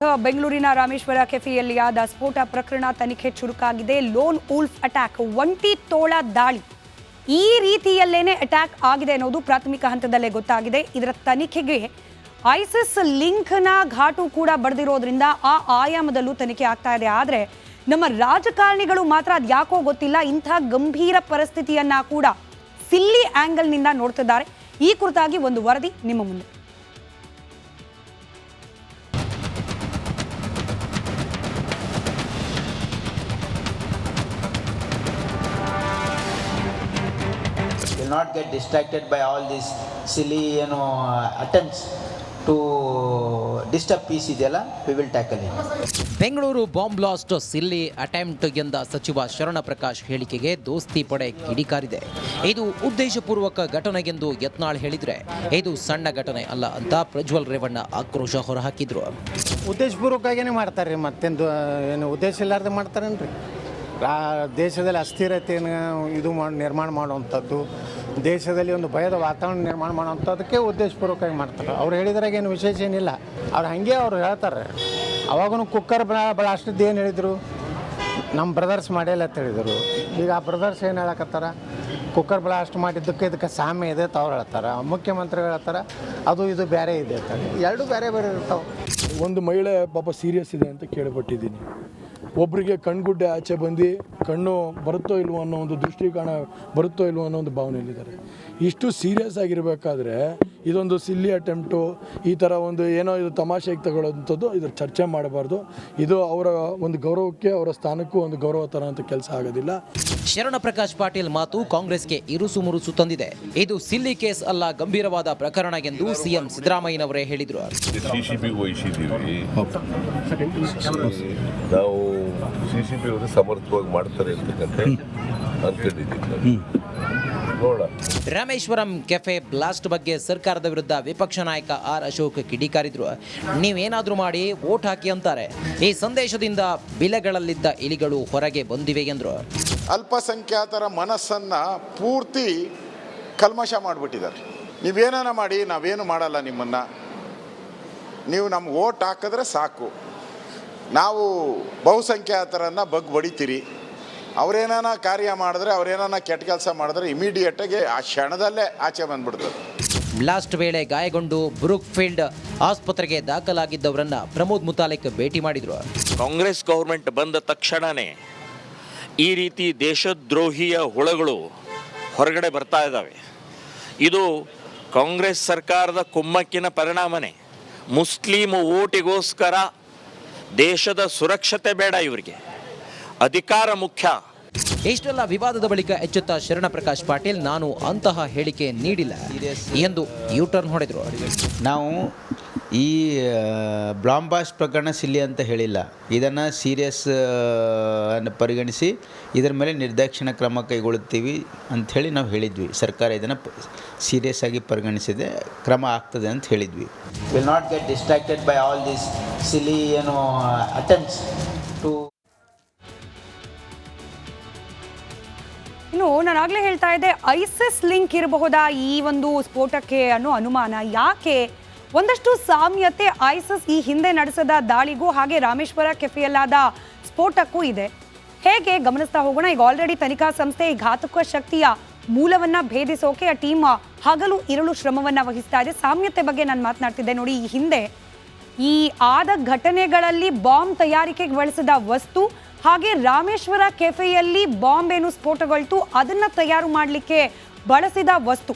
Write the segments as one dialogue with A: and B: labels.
A: ಬೆಂಗಳೂರಿನ ರಾಮೇಶ್ವರ ಕೆಫೆಯಲ್ಲಿ ಆದ ಸ್ಫೋಟ ಪ್ರಕರಣ ತನಿಖೆ ಚುರುಕಾಗಿದೆ. ಲೋನ್ ಉಲ್ಫ್ ಅಟ್ಯಾಕ್, ಒಂಟಿ ತೋಳ ದಾಳಿ, ಈ ರೀತಿಯಲ್ಲೇನೆ ಅಟ್ಯಾಕ್ ಆಗಿದೆ ಅನ್ನೋದು ಪ್ರಾಥಮಿಕ ಹಂತದಲ್ಲೇ ಗೊತ್ತಾಗಿದೆ. ಇದರ ತನಿಖೆಗೆ ಐಸಿಸ್ ಲಿಂಕ್ನ ಘಾಟು ಕೂಡ ಬಡಿದಿರೋದ್ರಿಂದ ಆ ಆಯಾಮದಲ್ಲೂ ತನಿಖೆ ಆಗ್ತಾ ಇದೆ. ಆದರೆ ನಮ್ಮ ರಾಜಕಾರಣಿಗಳು ಮಾತ್ರ ಅದು ಯಾಕೋ ಗೊತ್ತಿಲ್ಲ, ಇಂಥ ಗಂಭೀರ ಪರಿಸ್ಥಿತಿಯನ್ನ ಕೂಡ ಸಿಲ್ಲಿ ಆಂಗಲ್ನಿಂದ ನೋಡ್ತಿದ್ದಾರೆ. ಈ ಕುರಿತಾಗಿ ಒಂದು ವರದಿ ನಿಮ್ಮ ಮುಂದೆ.
B: Will not get distracted by all these silly attempts to disturb peace ಇದೆಯಲ್ಲ, we will tackle it.
C: Bengaluru bomb blast silly attempt ಎಂದ ಸಚಿವ ಶರಣ ಪ್ರಕಾಶ್ ಹೇಳಿಕೆಗೆ ದೋಸ್ತಿ ಪಡೆ ಕಿಡಿಕಾರಿದೆ. ಇದು ಉದ್ದೇಶಪೂರ್ವಕ ಘಟನೆಗೆಂದು ಯತ್ನಾಳ್ ಹೇಳಿದ್ರೆ ಇದು ಸಣ್ಣ ಘಟನೆ ಅಲ್ಲ ಅಂತ ಪ್ರಜ್ವಲ್ ರೇವಣ್ಣ ಆಕ್ರೋಶ ಹೊರಹಾಕಿದ್ರು.
D: ಉದ್ದೇಶಪೂರ್ವಕವಾಗೇನೆ ಮಾಡ್ತಾರೆ ರೀ, ಮತ್ತೆಂದು ಏನು ಉದ್ದೇಶ ಇಲ್ಲಾರ್ದೆ ಮಾಡ್ತಾರೇನ್ರಿ? ದೇಶದಲ್ಲಿ ಅಸ್ಥಿರತೆಯನ್ನು ನಿರ್ಮಾಣ ಮಾಡುವಂಥದ್ದು, ದೇಶದಲ್ಲಿ ಒಂದು ಭಯದ ವಾತಾವರಣ ನಿರ್ಮಾಣ ಮಾಡುವಂಥದ್ದಕ್ಕೆ ಉದ್ದೇಶಪೂರ್ವಕವಾಗಿ ಮಾಡ್ತಾರೆ. ಅವ್ರು ಹೇಳಿದ್ರಾಗ ಏನು ವಿಶೇಷ ಏನಿಲ್ಲ, ಅವ್ರು ಹಾಗೆ ಅವ್ರು ಹೇಳ್ತಾರೆ. ಅವಾಗೂ ಕುಕ್ಕರ್ ಬ್ಲಾಸ್ಟದ್ದು ಏನು ಹೇಳಿದರು, ನಮ್ಮ ಬ್ರದರ್ಸ್ ಮಾಡಿಲ್ಲ ಅಂತ ಹೇಳಿದರು. ಈಗ ಆ ಬ್ರದರ್ಸ್ ಏನು ಹೇಳಕತ್ತಾರ, ಕುಕ್ಕರ್ ಬ್ಲಾಸ್ಟ್ ಮಾಡಿದ್ದಕ್ಕೆ ಇದಕ್ಕೆ ಸಾಮ್ಯ ಇದೆ ಅಂತ ಅವ್ರು ಹೇಳ್ತಾರೆ. ಮುಖ್ಯಮಂತ್ರಿಗಳು ಹೇಳ್ತಾರೆ ಅದು ಇದು ಬೇರೆ ಇದೆ ಅಂತ. ಎರಡು ಬೇರೆ ಬೇರೆ ಇರ್ತಾವೆ.
E: ಒಂದು ಮಹಿಳೆ ಪಾಪ ಸೀರಿಯಸ್ ಇದೆ ಅಂತ ಕೇಳಿಪಟ್ಟಿದ್ದೀನಿ. ಒಬ್ಬರಿಗೆ ಕಣ್ಗುಡ್ಡೆ ಆಚೆ ಬಂದು ಕಣ್ಣು ಬರುತ್ತೋ ಇಲ್ವೋ ಅನ್ನೋ ಒಂದು ದೃಷ್ಟಿಕೋನ ಬರುತ್ತೋ ಇಲ್ವೋ ಅನ್ನೋ ಒಂದು ಭಾವನೆಯಲ್ಲಿದ್ದಾರೆ. ಇಷ್ಟು ಸೀರಿಯಸ್ ಆಗಿರಬೇಕಾದ್ರೆ ಇದೊಂದು ಸಿಲ್ಲಿ ಅಟೆಂಪ್ಟು, ಈ ಥರ ಒಂದು ಏನೋ ಇದು ತಮಾಷೆಗೆ ತಗೊಳ್ಳೋಂಥದ್ದು, ಇದ್ರ ಚರ್ಚೆ ಮಾಡಬಾರ್ದು. ಇದು ಅವರ ಒಂದು ಗೌರವಕ್ಕೆ, ಅವರ ಸ್ಥಾನಕ್ಕೂ ಒಂದು ಗೌರವ ತರೋಂಥ ಕೆಲಸ ಆಗೋದಿಲ್ಲ.
C: ಶರಣ ಪ್ರಕಾಶ್ ಪಾಟೀಲ್ ಮಾತು ಕಾಂಗ್ರೆಸ್ಗೆ ಇರುಸು ಮುರುಸು ತಂದಿದೆ. ಇದು ಸಿಲ್ಲಿ ಕೇಸ್ ಅಲ್ಲ, ಗಂಭೀರವಾದ ಪ್ರಕರಣ ಎಂದು ಸಿಎಂ ಸಿದ್ದರಾಮಯ್ಯನವರೇ ಹೇಳಿದರು.
F: ನಾವು CCP ಅವರು ಸಮರ್ಥವಾಗಿ ಮಾಡ್ತಾರೆ ಅಂತಕ್ಕಂಥ ಅನ್ಕೊಂಡಿದ್ದೀನಿ.
C: ರಾಮೇಶ್ವರಂ ಕೆಫೆ ಬ್ಲಾಸ್ಟ್ ಬಗ್ಗೆ ಸರ್ಕಾರದ ವಿರುದ್ಧ ವಿಪಕ್ಷ ನಾಯಕ ಆರ್ ಅಶೋಕ್ ಕಿಡಿಕಾರಿದ್ರು. ನೀವೇನಾದ್ರೂ ಮಾಡಿ ವೋಟ್ ಹಾಕಿ ಅಂತಾರೆ. ಈ ಸಂದೇಶದಿಂದ ಬಿಲೆಗಳಲ್ಲಿದ್ದ ಇಲಿಗಳು ಹೊರಗೆ ಬಂದಿವೆ ಎಂದರು.
G: ಅಲ್ಪಸಂಖ್ಯಾತರ ಮನಸ್ಸನ್ನ ಪೂರ್ತಿ ಕಲ್ಮಶ ಮಾಡಿಬಿಟ್ಟಿದ್ದಾರೆ. ನೀವೇನ ಮಾಡಿ ನಾವೇನು ಮಾಡಲ್ಲ, ನಿಮ್ಮನ್ನ ನೀವು ನಮ್ಗೆ ವೋಟ್ ಹಾಕಿದ್ರೆ ಸಾಕು, ನಾವು ಬಹುಸಂಖ್ಯಾತರನ್ನು ಬಡಿತೀರಿ, ಅವರೇನಾನ ಕಾರ್ಯ ಮಾಡಿದ್ರೆ, ಅವರೇನಾನ ಕೆಟ್ಟ ಕೆಲಸ ಮಾಡಿದ್ರೆ ಇಮಿಡಿಯೇಟಾಗಿ ಆ ಕ್ಷಣದಲ್ಲೇ ಆಚೆ ಬಂದ್ಬಿಡ್ತದೆ.
C: ಬ್ಲಾಸ್ಟ್ ವೇಳೆ ಗಾಯಗೊಂಡು ಬ್ರೂಕ್ ಫೀಲ್ಡ್ ಆಸ್ಪತ್ರೆಗೆ ದಾಖಲಾಗಿದ್ದವರನ್ನ ಪ್ರಮೋದ್ ಮುತಾಲಿಕ್ ಭೇಟಿ ಮಾಡಿದ್ರು.
H: ಕಾಂಗ್ರೆಸ್ ಗೌರ್ಮೆಂಟ್ ಬಂದ ತಕ್ಷಣವೇ ಈ ರೀತಿ ದೇಶದ್ರೋಹಿಯ ಹುಳಗಳು ಹೊರಗಡೆ ಬರ್ತಾ ಇದ್ದಾವೆ. ಇದು ಕಾಂಗ್ರೆಸ್ ಸರ್ಕಾರದ ಕುಮ್ಮಕ್ಕಿನ ಪರಿಣಾಮನೇ. ಮುಸ್ಲಿಂ ಓಟಿಗೋಸ್ಕರ ದೇಶದ ಸುರಕ್ಷತೆ ಬೇಡ, ಇವರಿಗೆ ಅಧಿಕಾರ ಮುಖ್ಯ.
C: ಇಷ್ಟೆಲ್ಲ ವಿವಾದದ ಬಳಿಕ ಎಚ್ಚೆತ್ತ ಶರಣ ಪ್ರಕಾಶ್ ಪಾಟೀಲ್ ನಾನು ಅಂತಹ ಹೇಳಿಕೆ ನೀಡಿಲ್ಲ ಎಂದು ಯೂಟರ್ನ್ ಹೊಡೆದರು.
B: ನಾವು ಈ ಬಾಂಬ್ ಬ್ಲಾಸ್ಟ್ ಪ್ರಕರಣ ಸಿಲ್ಲಿ ಅಂತ ಹೇಳಿಲ್ಲ, ಇದನ್ನು ಸೀರಿಯಸ್ ಅನ್ನು ಪರಿಗಣಿಸಿ ಇದರ ಮೇಲೆ ನಿರ್ದಾಕ್ಷಿಣ್ಯ ಕ್ರಮ ಕೈಗೊಳ್ಳುತ್ತೀವಿ ಅಂಥೇಳಿ ನಾವು ಹೇಳಿದ್ವಿ. ಸರ್ಕಾರ ಇದನ್ನು ಸೀರಿಯಸ್ ಆಗಿ ಪರಿಗಣಿಸಿದೆ, ಕ್ರಮ ಆಗ್ತದೆ ಅಂತ ಹೇಳಿದ್ವಿ. Will not get distracted by all these silly attempts to.
A: ಇನ್ನು ನಾನಾಗಲೇ ಹೇಳ್ತಾ ಇದ್ದೆ, ಐಸಿಸ್ ಲಿಂಕ್ ಇರಬಹುದಾ ಈ ಒಂದು ಸ್ಫೋಟಕ್ಕೆ ಅನ್ನೋ ಅನುಮಾನ. ಯಾಕೆ? ಒಂದಷ್ಟು ಸಾಮ್ಯತೆ ಐಸಿಸ್ ಈ ಹಿಂದೆ ನಡೆಸಿದ ದಾಳಿಗೂ ಹಾಗೆ ರಾಮೇಶ್ವರ ಕೆಫೆಯಲ್ಲಾದ ಸ್ಫೋಟಕ್ಕೂ ಇದೆ. ಹೇಗೆ ಗಮನಿಸ್ತಾ ಹೋಗೋಣ. ಈಗ ಆಲ್ರೆಡಿ ತನಿಖಾ ಸಂಸ್ಥೆ ಈ ಘಾತಕ ಶಕ್ತಿಯ ಮೂಲವನ್ನ ಭೇದಿಸೋಕೆ ಆ ಟೀಮ್ ಹಗಲು ಇರಳು ಶ್ರಮವನ್ನ ವಹಿಸ್ತಾ ಇದೆ. ಸಾಮ್ಯತೆ ಬಗ್ಗೆ ನಾನು ಮಾತನಾಡ್ತಿದ್ದೆ ನೋಡಿ. ಈ ಹಿಂದೆ ಈ ಆದ ಘಟನೆಗಳಲ್ಲಿ ಬಾಂಬ್ ತಯಾರಿಕೆಗೆ ಬಳಸಿದ ವಸ್ತು ಹಾಗೆ ರಾಮೇಶ್ವರ ಕೆಫೆಯಲ್ಲಿ ಬಾಂಬ್ ಏನು ಸ್ಫೋಟಗೊಳ್ತು ಅದನ್ನ ತಯಾರು ಮಾಡಲಿಕ್ಕೆ ಬಳಸಿದ ವಸ್ತು,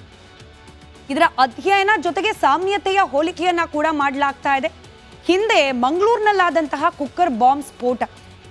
A: ಇದರ ಅಧ್ಯಯನ ಜೊತೆಗೆ ಸಾಮ್ಯತೆಯ ಹೋಲಿಕೆಯನ್ನ ಕೂಡ ಮಾಡಲಾಗ್ತಾ ಇದೆ. ಹಿಂದೆ ಮಂಗಳೂರಿನಲ್ಲಾದಂತಹ ಕುಕ್ಕರ್ ಬಾಂಬ್ ಸ್ಫೋಟ,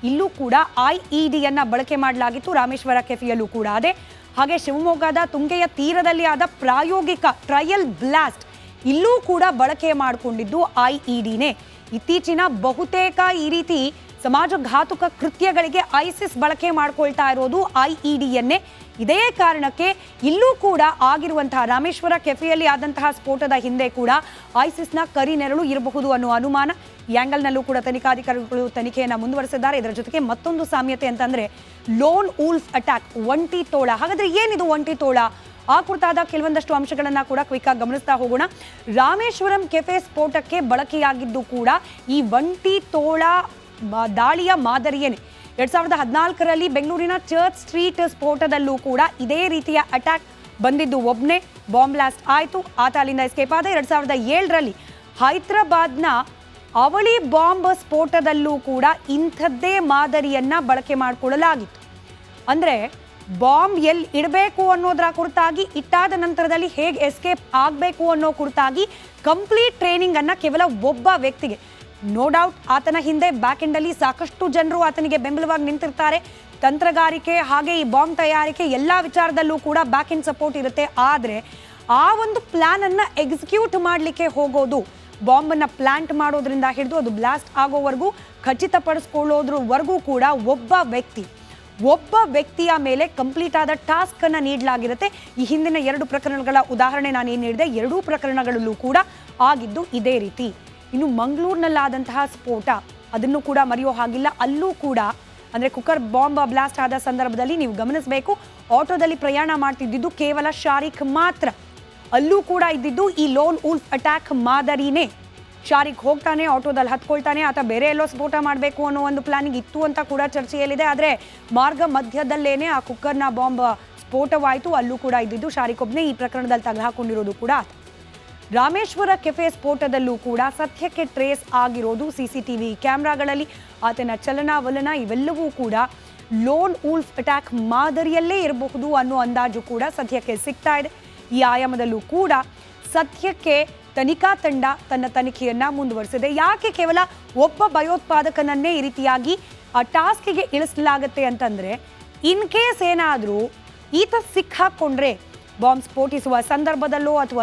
A: ಇಲ್ಲೂ ಕೂಡ IEDಯನ್ನ ಬಳಕೆ ಮಾಡಲಾಗಿತ್ತು. ರಾಮೇಶ್ವರ ಕೆಫೆಯಲ್ಲೂ ಕೂಡ ಅದೇ. ಹಾಗೆ ಶಿವಮೊಗ್ಗದ ತುಂಗೆಯ ತೀರದಲ್ಲಿ ಆದ ಪ್ರಾಯೋಗಿಕ ಟ್ರಯಲ್ ಬ್ಲಾಸ್ಟ್, ಇಲ್ಲೂ ಕೂಡ ಬಳಕೆ ಮಾಡಿಕೊಂಡಿದ್ದು IEDನೇ. ಇತ್ತೀಚಿನ ಬಹುತೇಕ ಈ ರೀತಿ ಸಮಾಜಘಾತುಕ ಕೃತ್ಯಗಳಿಗೆ ಐಸಿಸ್ ಬಳಕೆ ಮಾಡ್ಕೊಳ್ತಾ ಇರೋದು IEDಯನ್ನೇ. ಇದೇ ಕಾರಣಕ್ಕೆ ಇಲ್ಲೂ ಕೂಡ ಆಗಿರುವಂತಹ ರಾಮೇಶ್ವರ ಕೆಫೆಯಲ್ಲಿ ಆದಂತಹ ಸ್ಫೋಟದ ಹಿಂದೆ ಕೂಡ ಐಸಿಸ್ನ ಕರಿನೆರಳು ಇರಬಹುದು ಅನ್ನೋ ಅನುಮಾನ. ಈ ಆಂಗಲ್ನಲ್ಲೂ ಕೂಡ ತನಿಖಾಧಿಕಾರಿಗಳು ತನಿಖೆಯನ್ನು ಮುಂದುವರೆಸಿದ್ದಾರೆ. ಇದರ ಜೊತೆಗೆ ಮತ್ತೊಂದು ಸಾಮ್ಯತೆ ಅಂತಂದ್ರೆ ಲೋನ್ ಉಲ್ಫ್ ಅಟ್ಯಾಕ್, ಒಂಟಿ ತೋಳ. ಹಾಗಾದ್ರೆ ಏನಿದು ಒಂಟಿ ತೋಳ? ಆ ಕುರಿತಾದ ಕೆಲವೊಂದಷ್ಟು ಅಂಶಗಳನ್ನ ಕೂಡ ಕ್ವಿಕ್ ಆಗಿ ಗಮನಿಸ್ತಾ ಹೋಗೋಣ. ರಾಮೇಶ್ವರಂ ಕೆಫೆ ಸ್ಫೋಟಕ್ಕೆ ಬಳಕೆಯಾಗಿದ್ದು ಕೂಡ ಈ ಒಂಟಿ ತೋಳ ದಾಳಿಯ ಮಾದರಿಯೇನೆ. 2014ರಲ್ಲಿ ಬೆಂಗಳೂರಿನ ಚರ್ಚ್ ಸ್ಟ್ರೀಟ್ ಸ್ಫೋಟದಲ್ಲೂ ಕೂಡ ಇದೇ ರೀತಿಯ ಅಟ್ಯಾಕ್ ಬಂದಿದ್ದು. ಒಬ್ಬನೇ ಬಾಂಬ್ ಬ್ಲಾಸ್ಟ್ ಆಯಿತು, ಆತ ಅಲ್ಲಿಂದ ಎಸ್ಕೇಪ್ ಆದ. 2007ರಲ್ಲಿ ಹೈದರಾಬಾದ್ನ ಅವಳಿ ಬಾಂಬ್ ಸ್ಫೋಟದಲ್ಲೂ ಕೂಡ ಇಂಥದ್ದೇ ಮಾದರಿಯನ್ನ ಬಳಕೆ ಮಾಡಿಕೊಳ್ಳಲಾಗಿತ್ತು. ಅಂದರೆ ಬಾಂಬ್ ಎಲ್ಲಿ ಇಡಬೇಕು ಅನ್ನೋದರ ಕುರಿತಾಗಿ, ಇಟ್ಟಾದ ನಂತರದಲ್ಲಿ ಹೇಗೆ ಎಸ್ಕೇಪ್ ಆಗಬೇಕು ಅನ್ನೋ ಕುರಿತಾಗಿ ಕಂಪ್ಲೀಟ್ ಟ್ರೈನಿಂಗ್ ಅನ್ನ ಕೇವಲ ಒಬ್ಬ ವ್ಯಕ್ತಿಗೆ. ನೋ ಡೌಟ್ ಆತನ ಹಿಂದೆ ಬ್ಯಾಕ್ ಎಂಡಲ್ಲಿ ಸಾಕಷ್ಟು ಜನರು ಆತನಿಗೆ ಬೆಂಬಲವಾಗಿ ನಿಂತಿರ್ತಾರೆ. ತಂತ್ರಗಾರಿಕೆ ಹಾಗೆ ಈ ಬಾಂಬ್ ತಯಾರಿಕೆ ಎಲ್ಲ ವಿಚಾರದಲ್ಲೂ ಕೂಡ ಬ್ಯಾಕ್ ಎಂಡ್ ಸಪೋರ್ಟ್ ಇರುತ್ತೆ. ಆದರೆ ಆ ಒಂದು ಪ್ಲಾನ್ ಅನ್ನ ಎಕ್ಸಿಕ್ಯೂಟ್ ಮಾಡಲಿಕ್ಕೆ ಹೋಗೋದು, ಬಾಂಬನ್ನು ಪ್ಲಾಂಟ್ ಮಾಡೋದ್ರಿಂದ ಹಿಡಿದು ಅದು ಬ್ಲಾಸ್ಟ್ ಆಗೋವರೆಗೂ ಖಚಿತಪಡಿಸ್ಕೊಳ್ಳೋದ್ರವರೆಗೂ ಕೂಡ ಒಬ್ಬ ವ್ಯಕ್ತಿಯ ಮೇಲೆ ಕಂಪ್ಲೀಟ್ ಆದ ಟಾಸ್ಕ್ ಅನ್ನ ನೀಡಲಾಗಿರುತ್ತೆ. ಈ ಹಿಂದಿನ 2 ಪ್ರಕರಣಗಳ ಉದಾಹರಣೆ ನಾನು ಏನು ನೀಡಿದೆ, 2 ಪ್ರಕರಣಗಳಲ್ಲೂ ಕೂಡ ಆಗಿದ್ದು ಇದೇ ರೀತಿ. ಇನ್ನು ಮಂಗಳೂರಿನಲ್ಲಾದಂತಹ ಸ್ಫೋಟ, ಅದನ್ನು ಕೂಡ ಮರೆಯೋ ಹಾಗಿಲ್ಲ. ಅಲ್ಲೂ ಕೂಡ ಅಂದರೆ ಕುಕ್ಕರ್ ಬಾಂಬ್ ಬ್ಲಾಸ್ಟ್ ಆದ ಸಂದರ್ಭದಲ್ಲಿ ನೀವು ಗಮನಿಸಬೇಕು, ಆಟೋದಲ್ಲಿ ಪ್ರಯಾಣ ಮಾಡ್ತಿದ್ದಿದ್ದು ಕೇವಲ ಶಾರಿಕ್ ಮಾತ್ರ. ಅಲ್ಲೂ ಕೂಡ ಇದ್ದಿದ್ದು ಈ ಲೋನ್ ಉಲ್ಫ್ ಅಟ್ಯಾಕ್ ಮಾದರಿನೇ. ಶಾರಿಕ್ ಹೋಗ್ತಾನೆ, ಆಟೋದಲ್ಲಿ ಹತ್ಕೊಳ್ತಾನೆ, ಆತ ಬೇರೆ ಎಲ್ಲೋ ಸ್ಫೋಟ ಮಾಡಬೇಕು ಅನ್ನೋ ಒಂದು ಪ್ಲಾನಿಂಗ್ ಇತ್ತು ಅಂತ ಕೂಡ ಚರ್ಚೆಯಲ್ಲಿದೆ. ಆದರೆ ಮಾರ್ಗ ಮಧ್ಯದಲ್ಲೇನೆ ಆ ಕುಕ್ಕರ್ನ ಬಾಂಬ್ ಸ್ಫೋಟವಾಯಿತು. ಅಲ್ಲೂ ಕೂಡ ಇದ್ದಿದ್ದು ಶಾರಿಕ್ ಒಬ್ಬನೇ. ಈ ಪ್ರಕರಣದಲ್ಲಿ ತಗಲಾಕೊಂಡಿರೋದು ಕೂಡ ಆತ. ರಾಮೇಶ್ವರ ಕೆಫೆ ಸ್ಫೋಟದಲ್ಲೂ ಕೂಡ ಸದ್ಯಕ್ಕೆ ಟ್ರೇಸ್ ಆಗಿರೋದು CCTV ಕ್ಯಾಮ್ರಾಗಳಲ್ಲಿ. ಆತನ ಚಲನವಲನ ಇವೆಲ್ಲವೂ ಕೂಡ ಲೋನ್ ಉಲ್ಫ್ ಅಟ್ಯಾಕ್ ಮಾದರಿಯಲ್ಲೇ ಇರಬಹುದು ಅನ್ನೋ ಅಂದಾಜು ಕೂಡ ಸದ್ಯಕ್ಕೆ ಸಿಗ್ತಾ ಇದೆ. ಈ ಆಯಾಮದಲ್ಲೂ ಕೂಡ ಸದ್ಯಕ್ಕೆ ತನಿಖಾ ತಂಡ ತನ್ನ ತನಿಖೆಯನ್ನ ಮುಂದುವರಿಸಿದೆ. ಯಾಕೆ ಕೇವಲ ಒಬ್ಬ ಭಯೋತ್ಪಾದಕನನ್ನೇ ಈ ರೀತಿಯಾಗಿ ಆ ಟಾಸ್ಕ್ಗೆ ಇಳಿಸಲಾಗುತ್ತೆ ಅಂತಂದ್ರೆ, ಇನ್ ಕೇಸ್ ಏನಾದರೂ ಈತ ಸಿಕ್ಕಾಕೊಂಡ್ರೆ ಬಾಂಬ್ ಸ್ಫೋಟಿಸುವ ಸಂದರ್ಭದಲ್ಲೋ ಅಥವಾ